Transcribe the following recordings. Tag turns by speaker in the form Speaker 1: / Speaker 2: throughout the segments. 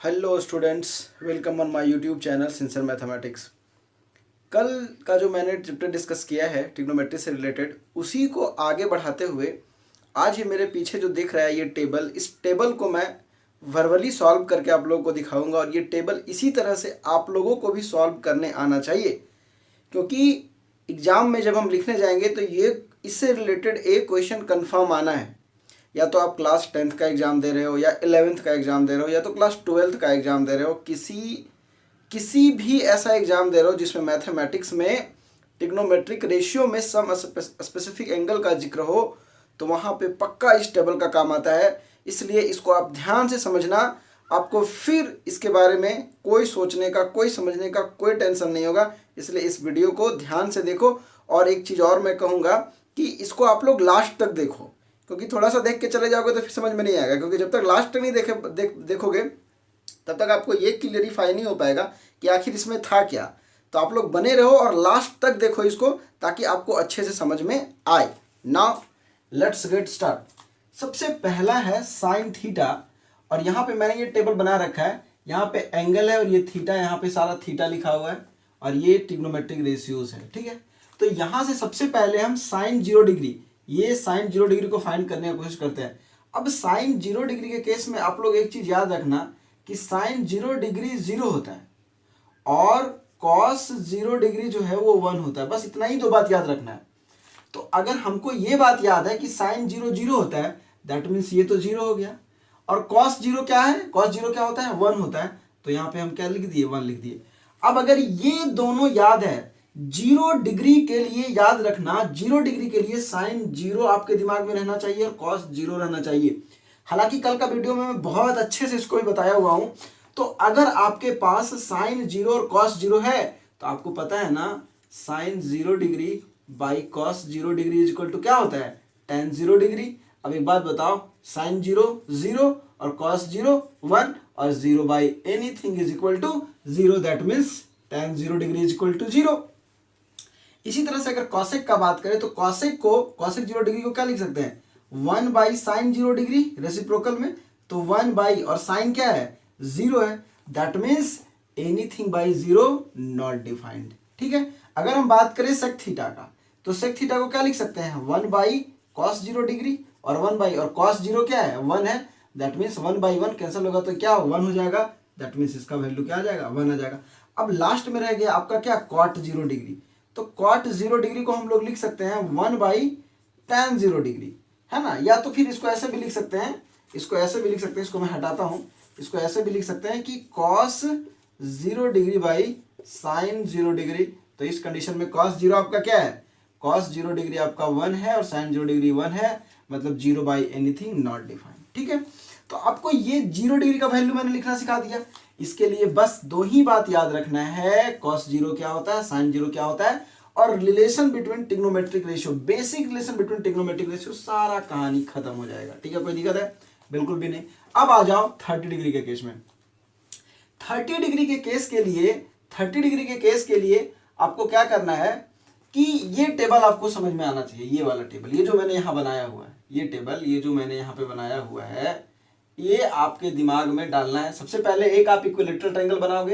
Speaker 1: Hello students, welcome on my YouTube channel sincere mathematics. कल का जो मैंने चैप्टर डिस्कस किया है ट्रिग्नोमेट्री से रिलेटेड, उसी को आगे बढ़ाते हुए आज ये मेरे पीछे जो दिख रहा है ये टेबल, इस टेबल को मैं वर्बली सॉल्व करके आप लोगों को दिखाऊंगा। और ये टेबल इसी तरह से आप लोगों को भी सॉल्व करने आना चाहिए, क्योंकि एग्ज़ाम में जब हम लिखने जाएंगे तो ये इससे रिलेटेड एक क्वेश्चन कन्फर्म आना है। या तो आप क्लास 10th का एग्ज़ाम दे रहे हो, या 11th का एग्ज़ाम दे रहे हो, या तो क्लास 12th का एग्ज़ाम दे रहे हो, किसी भी ऐसा एग्ज़ाम दे रहे हो जिसमें मैथमेटिक्स में ट्रिग्नोमेट्रिक रेशियो में सम स्पेसिफिक एंगल का जिक्र हो, तो वहाँ पे पक्का इस टेबल का काम आता है। इसलिए इसको आप ध्यान से समझना, आपको फिर इसके बारे में कोई सोचने का, कोई समझने का कोई टेंशन नहीं होगा। इसलिए इस वीडियो को ध्यान से देखो। और एक चीज़ और मैं कहूँगा कि इसको आप लोग लास्ट तक देखो, क्योंकि थोड़ा सा देख के चले जाओगे तो फिर समझ में नहीं आएगा। क्योंकि जब तक लास्ट तक नहीं देखोगे तब तक आपको ये क्लियरिफाई नहीं हो पाएगा कि आखिर इसमें था क्या। तो आप लोग बने रहो और लास्ट तक देखो इसको, ताकि आपको अच्छे से समझ में आए। Now let's get start. सबसे पहला है साइन थीटा, और यहाँ पे मैंने ये टेबल बना रखा है। यहाँ पे एंगल है और ये थीटा, यहाँ पे सारा थीटा लिखा हुआ है, और ये ट्रिग्नोमेट्रिक रेशियोज है। ठीक है, तो यहाँ से सबसे पहले हम साइन 0 डिग्री, ये साइन 0 डिग्री को फाइंड करने की कोशिश करते हैं। अब साइन 0 डिग्री के केस में आप लोग एक चीज याद रखना कि साइन 0 डिग्री 0 होता है और कॉस 0 डिग्री जो है वो 1 होता है। बस इतना ही दो बात याद रखना है। तो अगर हमको ये बात याद है कि साइन 0 0 होता है, दैट मीन्स ये तो 0 हो गया। और कॉस 0 क्या है? कॉस 0 क्या होता है? 1 होता है। तो यहाँ पे हम क्या लिख दिए? 1 लिख दिए। अब अगर ये दोनों याद है, 0 डिग्री के लिए याद रखना, 0 डिग्री के लिए साइन 0 आपके दिमाग में रहना चाहिए और कॉस 0 रहना चाहिए। हालांकि कल का वीडियो में मैं बहुत अच्छे से इसको भी बताया हुआ हूं। तो अगर आपके पास साइन 0 और कॉस 0 है तो आपको पता है ना, sine 0 degree by cos 0 degree is equal to क्या होता है? Tan 0 degree. अब एक बात बताओ, साइन 0 0 और कॉस 0 1, और 0 by anything is equal to 0, that means tan 0 degree is equal to 0। इसी तरह से अगर कॉसेक का बात करें तो कॉसेक 0 डिग्री को क्या लिख सकते हैं? 1 बाई साइन 0 डिग्री रेसिप्रोकल में। तो 1 बाई, और साइन क्या है? 0 है, that means anything by 0 not defined. ठीक है, अगर हम बात करें सेक थीटा का, तो सेक थीटा को क्या लिख सकते हैं? 1 बाई कॉस 0 डिग्री, और 1 बाई, और कॉस 0 क्या है? 1 है, दैट मीन्स 1 बाई 1 कैंसिल होगा तो क्या 1 हो जाएगा, दैट मीन्स इसका वैल्यू क्या आ जाएगा? 1 आ जाएगा। अब लास्ट में रह गया आपका क्या? Cot 0 degree. तो कॉट 0 डिग्री को हम लोग लिख सकते हैं 1 बाई टेन 0 डिग्री, है ना। या तो फिर इसको ऐसे भी लिख सकते हैं, इसको मैं हटाता हूं, इसको ऐसे भी लिख सकते हैं कि cos 0 degree by sine 0 degree. तो इस कंडीशन में कॉस 0 आपका क्या है? कॉस 0 डिग्री आपका 1 है और साइन 0 डिग्री 1 है, मतलब 0 बाई एनीथिंग नॉट डिफाइंड। ठीक है, तो आपको ये 0 डिग्री का वैल्यू मैंने लिखना सिखा दिया। इसके लिए बस दो ही बात याद रखना है, कॉस 0 क्या होता है, साइन 0 क्या होता है, और relation between trigonometric ratio, basic relation between trigonometric ratio, सारा कहानी खत्म हो जाएगा। ठीक है, कोई दिक्कत है? बिल्कुल भी नहीं। अब आ जाओ 30 डिग्री के केस में। 30 डिग्री के केस के लिए 30 डिग्री के केस के लिए आपको क्या करना है कि ये टेबल आपको समझ में आना चाहिए। ये वाला टेबल, ये जो मैंने यहाँ बनाया हुआ है, ये टेबल, ये जो मैंने यहाँ पे बनाया हुआ है, ये आपके दिमाग में डालना है। सबसे पहले एक आप इक्विलेटरल ट्रायंगल बनाओगे,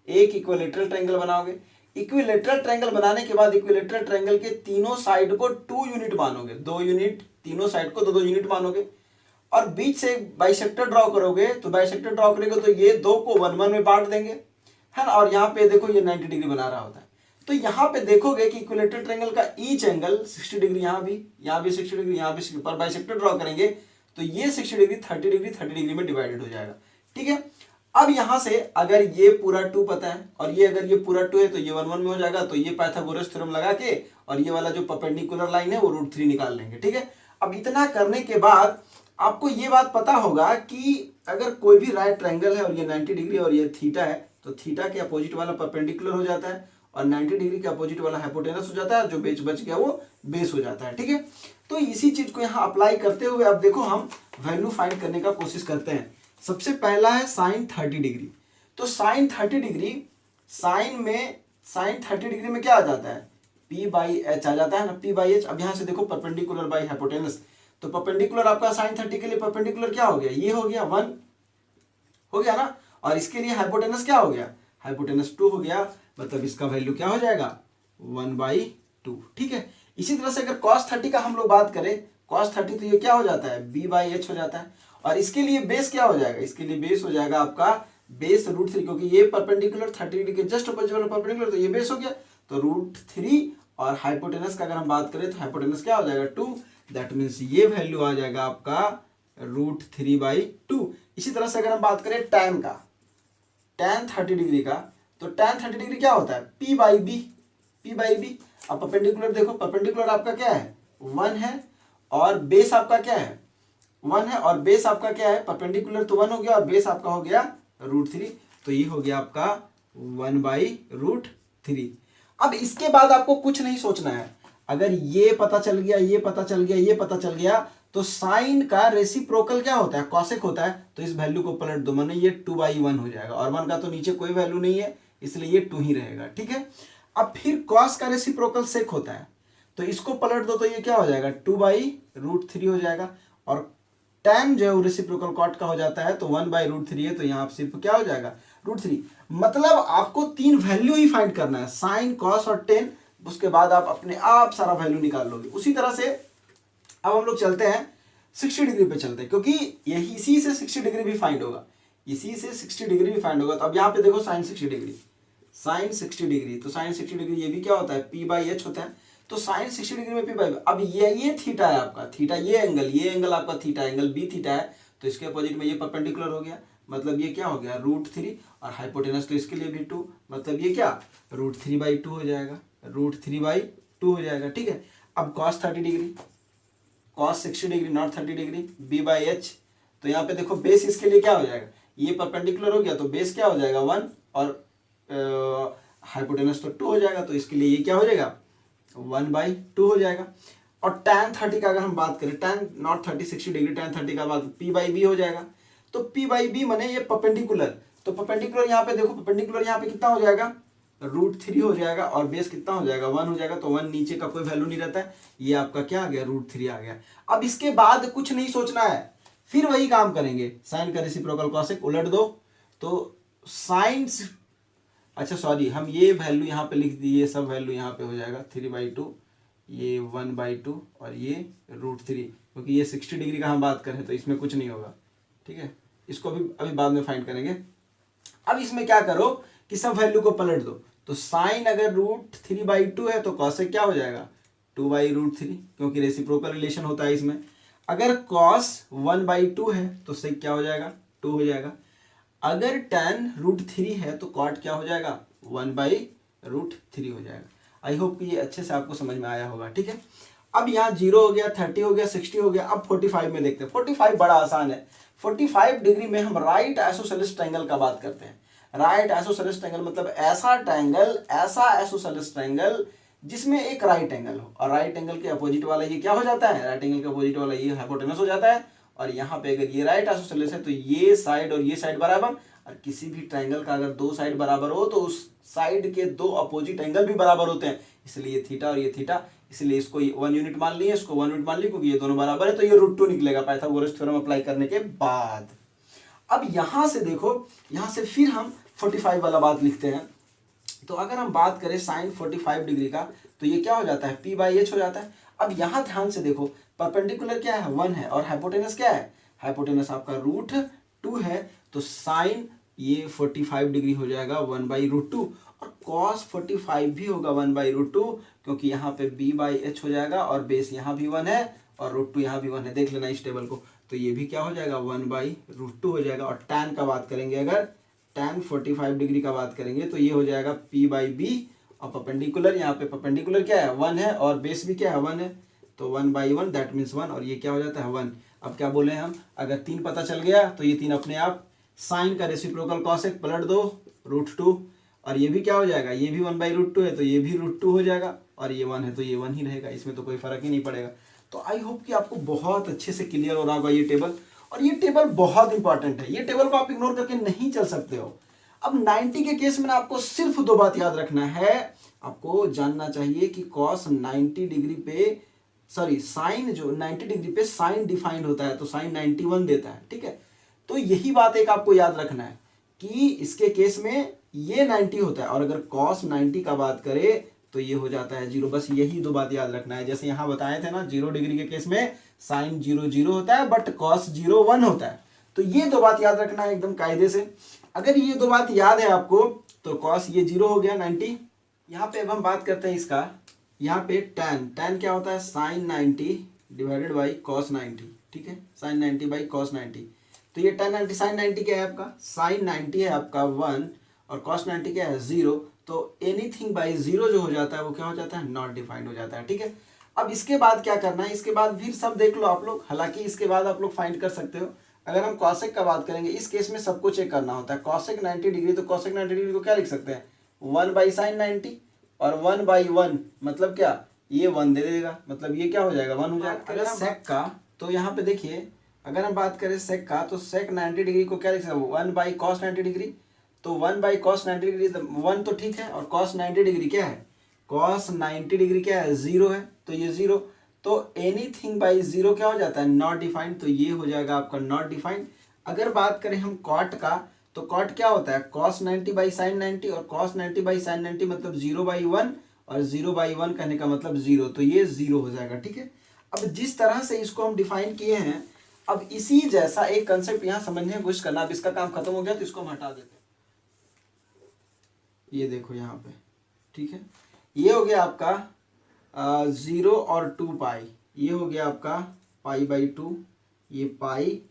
Speaker 1: एक इक्विलेटरल ट्रायंगल बनाओगे। इक्विलेटरल ट्रायंगल बनाने के बाद इक्विलेटरल ट्रायंगल के तीनों साइड को 2 यूनिट मानोगे, 2 यूनिट, तीनों साइड को 2 यूनिट मानोगे, और बीच से बाइसेक्टर ड्रॉ करोगे। तो बाइसेक्टर ड्रॉ करोगे तो ये 2 को 1 1 में बांट देंगे, है ना। और यहाँ पे देखो ये 90 डिग्री बना रहा होता है। तो यहाँ पे देखोगे कि इक्विलेटरल ट्रायंगल का ईच एंगल 60 डिग्री, यहाँ भी 60 डिग्री, यहाँ भी 60, पर बाइसेक्टर ड्रॉ करेंगे तो ये 60 डिग्री 30 डिग्री में डिवाइडेड हो जाएगा। ठीक है, अब यहां से अगर ये पूरा 2 पता है और ये अगर ये पूरा 2 है तो ये 1 1 में हो जाएगा। तो ये पाइथागोरस थ्योरम लगा के और ये वाला जो परपेंडिकुलर लाइन है वो √3 निकाल लेंगे। ठीक है, अब इतना करने के बाद आपको ये बात पता होगा कि अगर कोई भी राइट ट्रायंगल है और ये 90 डिग्री और ये थीटा है, तो थीटा के अपोजिट वाला परपेंडिकुलर हो जाता है और 90 डिग्री के अपोजिट वाला हाइपोटेनस हो जाता है, जो बेच बच गया वो बेस हो जाता है। ठीक है, तो इसी चीज को यहाँ अप्लाई करते हुए अब देखो हम वैल्यू फाइंड करने का कोशिश करते हैं। सबसे पहला है साइन 30 डिग्री। तो साइन 30 डिग्री, साइन 30 डिग्री में क्या आ जाता है? P बाई एच आ जाता है ना, P बाई एच। अब यहाँ से देखो परपेंडिकुलर बाई हाइपोटेनस, तो परपेंडिकुलर आपका साइन 30 के लिए परपेंडिकुलर क्या हो गया? ये हो गया 1 हो गया ना। और इसके लिए हाइपोटेनस क्या हो गया, हाइपोटेनस 2 हो गया, मतलब इसका वैल्यू क्या हो जाएगा 1/2। ठीक है। इसी तरह से अगर cos 30 का हम लोग बात करें, cos 30 तो ये क्या हो जाता है b/h हो जाता है, और इसके लिए बेस क्या हो जाएगा, इसके लिए बेस हो जाएगा आपका बेस √3, क्योंकि ये परपेंडिकुलर 30 डिग्री के जस्ट अपोजिट वाला परपेंडिकुलर, तो ये बेस हो गया, तो √3। और हाइपोटेनस का अगर हम बात करें तो हाइपोटेनस क्या हो जाएगा 2, दैट मीन्स ये वैल्यू आ जाएगा आपका √3/2। इसी तरह से अगर हम बात करें tan का, tan 30 डिग्री का, तो tan 30 डिग्री क्या होता है p/b, p/b। अब परपेंडिकुलर देखो, परपेंडिकुलर आपका क्या है 1 है, और बेस आपका क्या है 1 है, और बेस आपका क्या है, परपेंडिकुलर तो 1 हो गया और बेस आपका हो गया √3, तो ये हो गया आपका 1/√3। अब इसके बाद आपको कुछ नहीं सोचना है, अगर ये पता चल गया, ये पता चल गया, ये पता चल गया, तो साइन का रेसिप्रोकल क्या होता है, कॉसेक होता है, तो इस वैल्यू को पलट दो, माने ये 2/1 हो जाएगा, और 1 का तो नीचे कोई वैल्यू नहीं है, इसलिए ये 2 ही रहेगा। ठीक है। अब फिर कॉस का रेसिप्रोकल सेक होता है, तो इसको पलट दो तो ये क्या हो जाएगा 2/√3 हो जाएगा, और tan जो है रेसिप्रोकल कॉट का हो जाता है, तो 1/√3 है, तो यहाँ सिर्फ क्या हो जाएगा √3। मतलब आपको 3 वैल्यू ही फाइंड करना है, साइन, कॉस और tan, उसके बाद आप अपने आप सारा वैल्यू निकाल लोगे। उसी तरह से अब हम लोग चलते हैं 60 डिग्री पे चलते हैं, क्योंक/, यही इसी से 60 डिग्री भी फाइंड होगा, इसी से 60 डिग्री भी फाइंड होगा। तो अब यहाँ पे देखो साइन 60 डिग्री, साइन 60 डिग्री, तो साइन 60 डिग्री ये भी क्या होता है p/h होता है, तो साइन 60 डिग्री में p/h। अब ये थीटा है आपका, थीटा ये एंगल आपका थीटा, एंगल b थीटा है, तो इसके अपोजिट में ये परपेंडिकुलर हो गया, मतलब ये क्या हो गया √3, और हाइपोटेनस तो इसके लिए भी 2, मतलब ये क्या √3/2 हो जाएगा, √3/2 हो जाएगा। ठीक है। अब cos 30 degree, cos 60 degree not 30 degree, b/h, तो यहाँ पे देखो बेस इसके लिए क्या हो जाएगा, ये परपेंडिकुलर हो गया, तो बेस क्या हो जाएगा 1, और हाइपोटेनस तो 2 हो जाएगा, तो इसके लिए ये क्या हो जाएगा 1/2 हो जाएगा। और tan 30 का अगर हम बात करें, tan नॉट 30 60 डिग्री, tan 30 का बात p/b हो जाएगा, तो p/b माने ये परपेंडिकुलर, तो परपेंडिकुलर यहाँ पे देखो, परपेंडिकुलर यहाँ पे कितना हो जाएगा √3 हो जाएगा, और बेस कितना हो जाएगा 1 हो जाएगा, तो 1 नीचे का कोई वैल्यू नहीं रहता है, ये आपका क्या आ गया √3 आ गया। अब इसके बाद कुछ नहीं सोचना है, फिर वही काम करेंगे, साइन का रेसिप्रोकल कॉसेक उलट दो, तो साइन, अच्छा सॉरी, हम ये वैल्यू यहाँ पे लिख दिए, सब वैल्यू यहाँ पे हो जाएगा 3/2, ये 1/2, और ये √3, क्योंकि ये 60 डिग्री का हम बात करें तो इसमें कुछ नहीं होगा। ठीक है। इसको अभी बाद में फाइंड करेंगे। अब इसमें क्या करो कि सब वैल्यू को पलट दो, तो साइन अगर √3/2 है तो कॉसेक क्या हो जाएगा 2/√3, क्योंकि रेसिप्रोकल रिलेशन होता है इसमें। अगर कॉस 1/2 है तो सेक क्या हो जाएगा 2 हो जाएगा। अगर tan √3 है तो कॉट क्या हो जाएगा 1/√3 हो जाएगा। आई होप कि ये अच्छे से आपको समझ में आया होगा। ठीक है। अब यहाँ 0 हो गया, 30 हो गया, 60 हो गया। अब 45 में देखते हैं। 45 बड़ा आसान है। 45 डिग्री में हम राइट आइसोसेलेस ट्रायंगल का बात करते हैं। राइट आइसोसेलेस ट्रायंगल मतलब ऐसा ट्रायंगल, ऐसा आइसोसेलेस ट्रायंगल जिसमें एक राइट एंगल हो, और राइट एंगल के अपोजिट वाला ये क्या हो जाता है, राइट एंगल के अपोजिट वाला ये हाइपोटेनस हो जाता है। और यहाँ पे अगर ये राइट आइसोसेलेस है तो ये साइड और ये साइड बराबर, और किसी भी ट्रायंगल का अगर दो साइड बराबर हो तो उस साइड के दो अपोजिट एंगल भी बराबर होते हैं, इसलिए थीटा और ये थीटा, इसलिए इसको 1 यूनिट मान लिए, इसको 1 यूनिट मान ली, क्योंकि ये दोनों बराबर है, तो ये √2 निकलेगा पाइथागोरस थ्योरम अप्लाई करने के बाद। अब यहां से देखो, यहां से फिर हम 45 वाला बात लिखते हैं। तो अगर हम बात करें साइन 45 डिग्री का, तो ये क्या हो जाता है p/h हो जाता है। अब यहां ध्यान से देखो, परपेंडिकुलर क्या है 1 है, और हाइपोटेनस क्या है, हाइपोटेनस आपका √2 है, तो साइन ये 45 डिग्री हो जाएगा 1/√2, और cos 45 भी होगा 1/√2, क्योंकि यहाँ पे b/h हो जाएगा, और बेस यहाँ भी 1 है और √2 यहाँ भी 1 है। देख लेना इस टेबल को, तो ये भी क्या हो जाएगा 1/√2 हो जाएगा। और tan का बात करेंगे, अगर tan 45 डिग्री का बात करेंगे तो ये हो जाएगा p/b, और परपेंडिकुलर यहाँ पे परपेंडिकुलर क्या है 1 है, और बेस भी क्या है 1 है, तो 1/1 दैट मीन्स 1, और ये क्या हो जाता है 1। अब क्या बोले हम, अगर 3 पता चल गया तो ये 3 अपने आप, साइन का रेसिप्रोकल कॉसेक पलट दो √2, और ये भी क्या हो जाएगा, ये भी 1/√2 है तो ये भी √2 हो जाएगा, और ये 1 है तो ये 1 ही रहेगा, इसमें तो कोई फर्क ही नहीं पड़ेगा। तो आई होप कि आपको बहुत अच्छे से क्लियर हो रहा होगा ये टेबल, और ये टेबल बहुत इंपॉर्टेंट है। ये टेबल को आप इग्नोर करके नहीं चल सकते हो। अब 90 के केस में आपको सिर्फ 2 बात याद रखना है। आपको जानना चाहिए कि cos 90 डिग्री पे, सॉरी साइन जो 90 डिग्री पे साइन डिफाइंड होता है, तो साइन 91 देता है। ठीक है, तो यही बात एक आपको याद रखना है कि इसके केस में ये 90 होता है, और अगर cos 90 का बात करें तो ये हो जाता है 0। बस यही दो बात याद रखना है। जैसे यहाँ बताए थे ना, 0 डिग्री के केस में साइन 0 0 होता है, बट cos 0 1 होता है। तो ये दो बात याद रखना है एकदम कायदे से। अगर ये दो बात याद है आपको तो cos ये 0 हो गया 90। यहाँ पे अब हम बात करते हैं इसका, यहाँ पे tan क्या होता है, साइन 90 डिवाइडेड बाई cos 90, ठीक है, साइन 90 बाई cos 90। तो ये tan 90 साइन 90 क्या है आपका, साइन 90 है आपका 1 और cos 90 क्या है 0। तो एनीथिंग बाई 0 जो हो जाता है वो क्या हो जाता है, नॉट डिफाइंड हो जाता है, ठीक है। अब इसके बाद क्या करना है, इसके बाद फिर सब देख लो आप लोग, हालांकि इसके बाद आप लोग फाइंड कर सकते हो। अगर हम कॉसेक का बात करेंगे, इस केस में सबको चेक करना होता है। कॉसेक 90 डिग्री, तो कॉसेक 90 डिग्री को क्या लिख सकते हैं, 1 बाई साइन 90, और 1 बाई 1 मतलब क्या, ये 1 दे देगा, मतलब ये क्या हो जाएगा 1 हो जाएगा। अगर सेक का, तो यहाँ पे देखिए अगर हम बात करें सेक का, तो सेक 90 डिग्री को क्या लिख सकते हैं, 1 बाई कॉस 90 डिग्री। तो 1 बाई कॉस 90 डिग्री, 1 तो ठीक है, और कॉस 90 डिग्री क्या है, कॉस 90 डिग्री क्या है 0 है, तो ये 0। तो एनीथिंग बाई 0 क्या हो जाता है, नॉट डिफाइंड, तो ये हो जाएगा आपका नॉट डिफाइंड। अगर बात करें हम कॉट का, तो कॉट क्या होता है, कॉस 90 बाई साइन 90, और कॉस 90 बाई साइन 90 मतलब 0 बाई 1, और 0 बाई 1 कहने का मतलब 0, तो ये 0 हो जाएगा, ठीक है। अब जिस तरह से इसको हम डिफाइन किए हैं, अब इसी जैसा एक कंसेप्ट यहाँ समझने की कोशिश करना। अब इसका काम खत्म हो गया तो इसको हम हटा देते हैं। ये देखो यहाँ पे, ठीक है, ये हो गया आपका 0 और 2 पाई, ये हो गया आपका पाई बाई 2, ये पाई,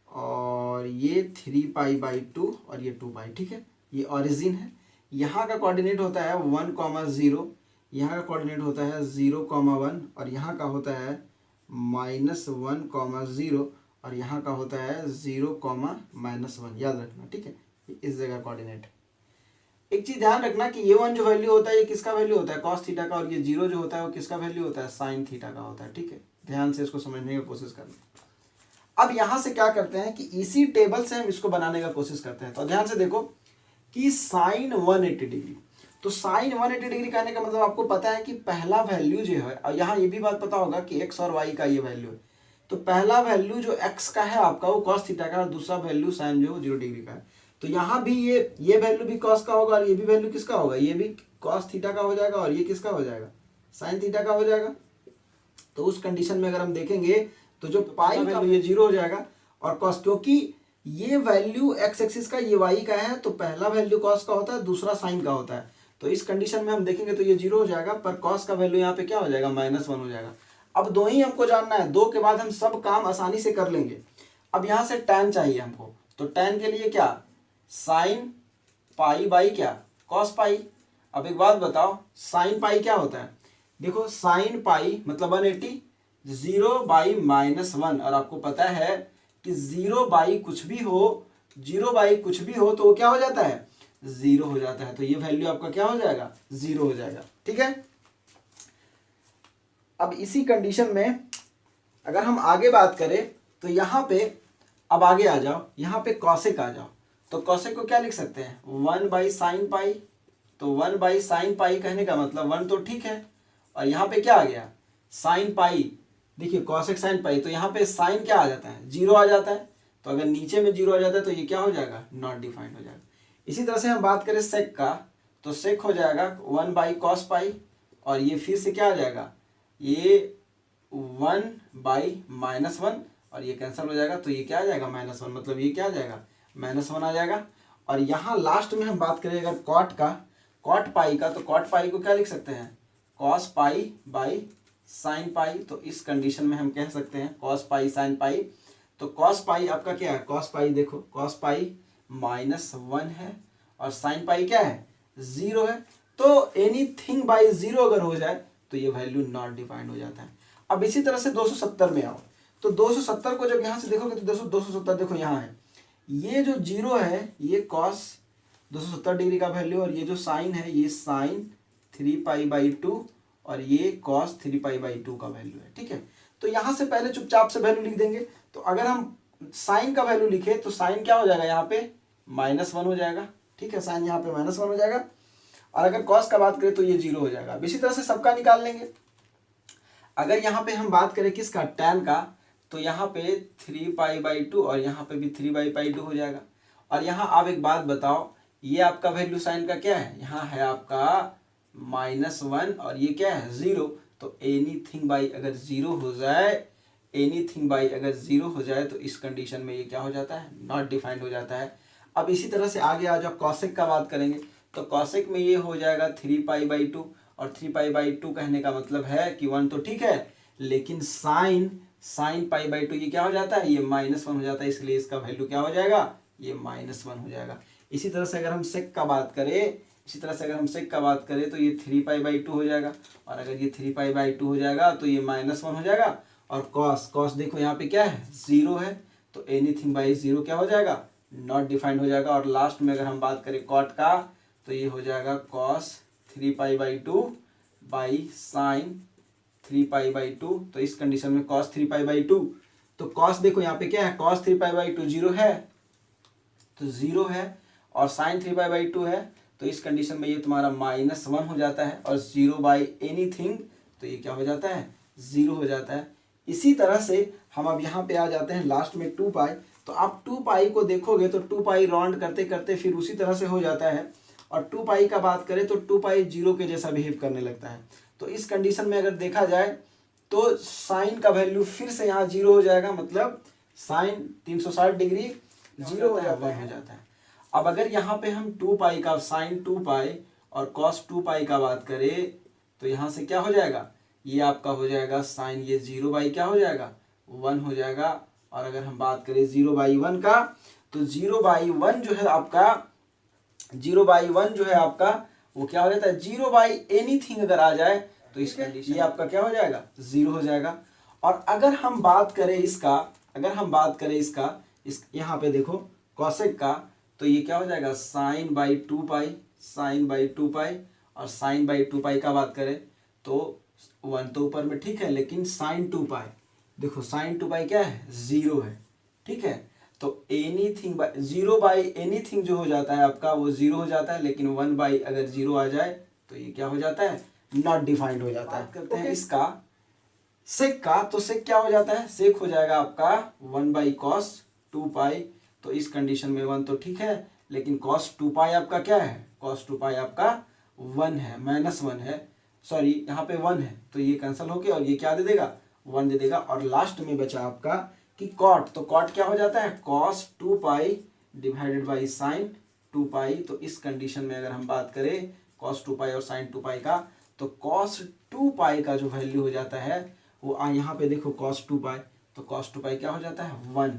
Speaker 1: और ये 3 पाई बाई 2, और ये 2 पाई, ठीक है। ये ऑरिजिन है। यहाँ का कोऑर्डिनेट होता है 1,0, यहाँ का कोऑर्डिनेट होता है 0,1, और यहाँ का होता है -1,0, और यहाँ का होता है 0,-1, याद रखना, ठीक है, इस जगह कोऑर्डिनेट। एक चीज ध्यान रखना कि ये 1 जो वैल्यू होता है ये किसका वैल्यू होता है, कॉस थीटा का, और ये 0 जो होता है वो किसका वैल्यू होता है, साइन थीटा का होता है, ठीक है। ध्यान से इसको समझने की कोशिश करना। अब यहाँ से क्या करते हैं कि इसी टेबल से हम इसको बनाने का कोशिश करते हैं। तो ध्यान से देखो कि साइन 180 डिग्री, तो साइन 180 डिग्री कहने का मतलब आपको पता है कि पहला वैल्यू जो है, और यहाँ ये भी बात पता होगा कि एक्स और वाई का ये वैल्यू है। तो पहला वैल्यू जो एक्स का है आपका वो कॉस थीटा का, और दूसरा वैल्यू साइन जो 0 डिग्री का है। तो यहाँ भी ये वैल्यू भी कॉस का होगा, और ये भी वैल्यू किसका होगा, ये भी कॉस थीटा का हो जाएगा, और ये किसका हो जाएगा, साइन थीटा का हो जाएगा। तो उस कंडीशन में अगर हम देखेंगे तो जो पाई का ये 0 हो जाएगा, और कॉस, क्योंकि ये वैल्यू एक्स एक्सिस का, ये वाई का है, तो पहला वैल्यू कॉस का होता है, दूसरा साइन का होता है। तो इस कंडीशन में हम देखेंगे तो ये 0 हो जाएगा, पर कॉस का वैल्यू यहाँ पे क्या हो जाएगा, -1 हो जाएगा। अब 2 ही हमको जानना है, 2 के बाद हम सब काम आसानी से कर लेंगे। अब यहाँ से tan चाहिए हमको, तो tan के लिए क्या, साइन पाई बाई क्या, कॉस पाई। अब एक बात बताओ, साइन पाई क्या होता है, देखो साइन पाई मतलब 180, 0 बाई -1, और आपको पता है कि 0 बाई कुछ भी हो, 0 बाई कुछ भी हो तो वो क्या हो जाता है, 0 हो जाता है। तो ये वैल्यू आपका क्या हो जाएगा, 0 हो जाएगा, ठीक है। अब इसी कंडीशन में अगर हम आगे बात करें तो यहाँ पे, अब आगे आ जाओ, यहाँ पे कॉसेक आ जाओ। तो कॉसेक को क्या लिख सकते हैं, 1 बाई साइन पाई। तो 1 बाई साइन पाई कहने का मतलब 1 तो ठीक है, और यहाँ पे क्या आ गया, साइन पाई। देखिए कॉसेक साइन पाई, तो यहाँ पे साइन क्या आ जाता है, 0 आ जाता है। तो अगर नीचे में 0 आ जाता है तो ये क्या हो जाएगा, नॉट डिफाइंड हो जाएगा। इसी तरह से हम बात करें सेक का, तो सेक हो जाएगा 1 बाई कॉस पाई, और ये फिर से क्या आ जाएगा, ये 1 बाई -1, और ये कैंसिल हो जाएगा, तो ये क्या आ जाएगा, -1, मतलब ये क्या आ जाएगा, -1 आ जाएगा। और यहाँ लास्ट में हम बात करें अगर कॉट का, कॉट पाई का, तो कॉट पाई को क्या लिख सकते हैं, cos pi by sine pi. तो इस कंडीशन में हम कह सकते हैं कॉस पाई साइन पाई। तो कॉस पाई आपका क्या है, कॉस पाई देखो, कॉस पाई -1 है, और साइन पाई क्या है, 0 है। तो एनीथिंग बाई 0 अगर हो जाए तो ये वैल्यू नॉट डिफाइंड हो जाता है। अब इसी तरह से 270 में आओ, तो 270 को जब यहाँ से देखोगे तो 270 देखो यहाँ है, ये जो 0 है ये कॉस 270 डिग्री का वैल्यू, और ये जो साइन है ये साइन 3 पाई बाई 2, और ये कॉस 3 पाई बाई 2 का वैल्यू है, ठीक है। तो यहाँ से पहले चुपचाप से वैल्यू लिख देंगे। तो अगर हम साइन का वैल्यू लिखे तो साइन क्या हो जाएगा, यहाँ पे -1 हो जाएगा, ठीक है, साइन यहाँ पे -1 हो जाएगा। और अगर कॉस का बात करें तो ये 0 हो जाएगा। इसी तरह से सबका निकाल लेंगे। अगर यहाँ पे हम बात करें किसका, tan का, तो यहाँ पे 3 पाई बाई 2, और यहाँ पे भी 3 पाई बाई 2 हो जाएगा। और यहाँ आप एक बात बताओ, ये आपका वैल्यू साइन का क्या है, यहाँ है आपका -1 और ये क्या है 0। तो एनीथिंग बाई अगर 0 हो जाए, एनीथिंग बाई अगर 0 हो जाए तो इस कंडीशन में ये क्या हो जाता है, नॉट डिफाइंड हो जाता है। अब इसी तरह से आगे आ जाओ, कॉसेक का बात करेंगे तो कॉसेक में ये हो जाएगा 3π/2 और 3π/2 कहने का मतलब है कि 1 तो ठीक है, लेकिन साइन π/2 ये क्या हो जाता है, ये -1 हो जाता है, इसलिए इसका वैल्यू क्या हो जाएगा, ये -1 हो जाएगा। इसी तरह से अगर हम सेक का बात करें तो ये 3π/2 हो जाएगा, और अगर ये 3π/2 हो जाएगा तो ये -1 हो जाएगा। और कॉस देखो यहाँ पे क्या है 0 है, तो एनीथिंग बाई 0 क्या हो जाएगा, नॉट डिफाइंड हो जाएगा। और लास्ट में अगर हम बात करें कॉट का तो ये हो जाएगा cos 3π/2 बाई साइन 3π/2। तो इस कंडीशन में cos 3π/2, तो cos देखो यहाँ पे क्या है, cos 3π/2 0 है, तो 0 है, और साइन 3π/2 है, तो इस कंडीशन में ये तुम्हारा -1 हो जाता है, और 0 बाई एनीथिंग तो ये क्या हो जाता है, 0 हो जाता है। इसी तरह से हम अब यहाँ पे आ जाते हैं लास्ट में 2π। तो आप 2π को देखोगे तो 2π राउंड करते करते फिर उसी तरह से हो जाता है, और 2π का बात करें तो 2π 0 के जैसा बिहेव करने लगता है। तो इस कंडीशन में अगर देखा जाए तो साइन का वैल्यू फिर से यहाँ 0 हो जाएगा, मतलब साइन 360 डिग्री 0 हो जाता है। अब अगर यहाँ पे हम 2π का साइन 2π और cos 2π का बात करें तो यहाँ से क्या हो जाएगा, ये आपका हो जाएगा साइन ये 0 क्या हो जाएगा, 1 हो जाएगा। और अगर हम बात करें 0/1 का तो 0/1 जो है आपका वो क्या हो जाता है, 0/एनीथिंग अगर आ जाए तो इस कंडीशन ये आपका क्या हो जाएगा, 0 हो जाएगा। और अगर हम बात करें इसका इस यहाँ पे देखो कॉसेक का, तो ये क्या हो जाएगा sin/2π, और sin/2π का बात करें तो 1 तो ऊपर में ठीक है, लेकिन sin 2π देखो sin 2π क्या है, 0 है, ठीक है। तो एनीथिंग 0/एनीथिंग जो हो जाता है आपका वो 0 हो जाता है, लेकिन 1 अगर 0 आ जाए तो ये क्या हो जाता है, नॉट डिफाइंड हो जाता है। करते हैं इसका सेक का, तो सेक क्या हो जाता है, सेक हो जाएगा आपका 1/cos 2π। तो इस कंडीशन में 1 तो ठीक है, लेकिन cos 2π आपका क्या है, cos 2π आपका 1 है, -1 है, सॉरी यहाँ पे 1 है, तो ये कैंसिल हो गया और ये क्या दे देगा, 1 दे देगा। और लास्ट में बचा आपका कि कॉट, तो कॉट क्या हो जाता है, cos 2π डिवाइडेड बाई साइन 2π। तो इस कंडीशन में अगर हम बात करें cos 2π और sin 2π का, तो cos 2π का जो वैल्यू हो जाता है वो यहाँ पे देखो cos 2π, तो cos 2π क्या हो जाता है 1,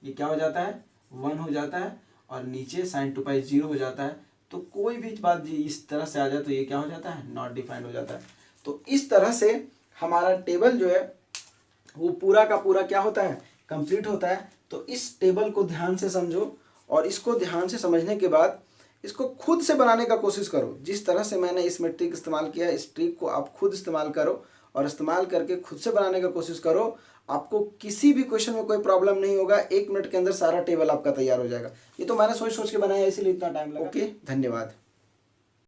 Speaker 1: ये क्या हो जाता है 1 हो जाता है, और नीचे sin 2π 0 हो जाता है। तो कोई भी बात इस तरह से आ जाए तो ये क्या हो जाता है, नॉट डिफाइंड हो जाता है। तो इस तरह से हमारा टेबल जो है वो पूरा का पूरा क्या होता है, कंप्लीट होता है। तो इस टेबल को ध्यान से समझो, और इसको ध्यान से समझने के बाद इसको खुद से बनाने का कोशिश करो। जिस तरह से मैंने इस ट्रिक इस्तेमाल किया, इस ट्रिक को आप खुद इस्तेमाल करो, और इस्तेमाल करके खुद से बनाने का कोशिश करो। आपको किसी भी क्वेश्चन में कोई प्रॉब्लम नहीं होगा, 1 मिनट के अंदर सारा टेबल आपका तैयार हो जाएगा। ये तो मैंने सोच के बनाया, इसीलिए इतना टाइम लगा। ओके, धन्यवाद।